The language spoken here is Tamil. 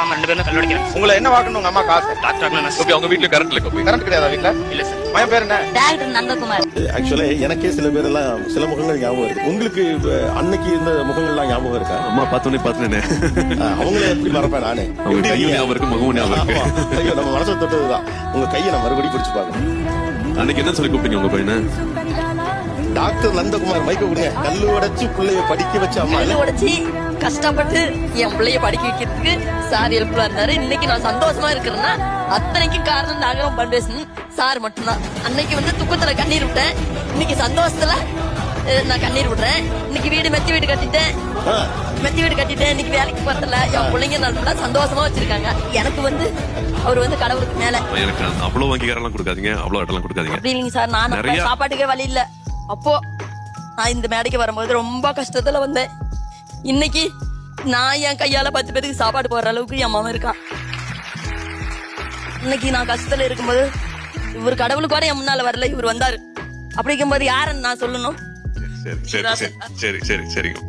ஆமா 2 பேரும் கல்லூரிக்கிறேன். உங்களை என்ன வாக்கணும் உங்க அம்மா காசு? டாக்டர் ஆகணும். ஓகே, அவங்க வீட்ல கரண்ட் இல்ல கோபி. கரண்ட் கிடையாதா வீட்ல? இல்ல சார். மகன் பேர் என்ன? டாக்டர் நந்தகுமார். ஆக்சுவலா எனக்கே சில பேர் எல்லாம் சில முகங்கள் ஞாபகம் இருக்கு. உங்களுக்கு அன்னைக்கு இந்த முகங்கள்லாம் ஞாபகம் இருக்கா? அம்மா பார்த்தோன்னே பார்த்தேனே. அவங்கள எப்படி மறப்பேன் நானே. அவங்க கையும் ஞாபகம் இருக்கு, முகமும் ஞாபகம் இருக்கு. ஐயோ, நம்ம மனசை தொட்டதுதான். உங்க கையை நான் மறுபடியும் பிடிச்சு பார்க்கணும். அன்னைக்கு என்ன சொல்லி கூப்பிட்டீங்க உங்க பையனை? டாக்டர் நந்தகுமார். மைக்க கொடுங்க. கல்லு உடைச்சு பிள்ளைய படிக்க வச்ச அம்மா. கல்லு உடைச்சி கஷ்டப்பட்டு என் பிள்ளைய படிக்க வைக்கிறதுக்கு சார் ஹெல்ப்ஃபுல்லா இருந்தாரு. இன்னைக்கு நான் சந்தோஷமா இருக்கிறேன்னா அத்தனைக்கு காரணம் நாகரம் பண்டேசன் சார் மட்டும்தான். அன்னைக்கு வந்து துக்கத்துல கண்ணீர் விட்டேன், இன்னைக்கு சந்தோஷத்துல நான் கண்ணீர் விடுறேன். இன்னைக்கு மெத்தி வீடு கட்டிட்டேன். இன்னைக்கு வேலைக்கு போறதில்ல. என் பிள்ளைங்க நல்லா சந்தோஷமா வச்சிருக்காங்க. எனக்கு வந்து அவர் வந்து கடவுளுக்கு மேல. எனக்கு அவ்வளவு அங்கீகாரம் கொடுக்காதீங்க, அவ்வளவு இடம்லாம் கொடுக்காதீங்க. அப்படி இல்லைங்க சார், நான் நிறைய சாப்பாட்டுக்கே வழி இல்ல. அப்போ நான் இந்த மேடைக்கு வரும்போது ரொம்ப கஷ்டத்துல வந்தேன். இன்னைக்கு நான் என் கையால 10 பேருக்கு சாப்பாடு போடுற அளவுக்கு என் மாமா இருக்கான். இன்னைக்கு நான் கஷ்டத்துல இருக்கும்போது இவர் கடவுளுக்கு கூட என் முன்னால வரல, இவர் வந்தாரு. அப்படி இருக்கும்போது யாருன்னு நான் சொல்லணும்? சரி சரி சரி சரி சரி சரிங்க.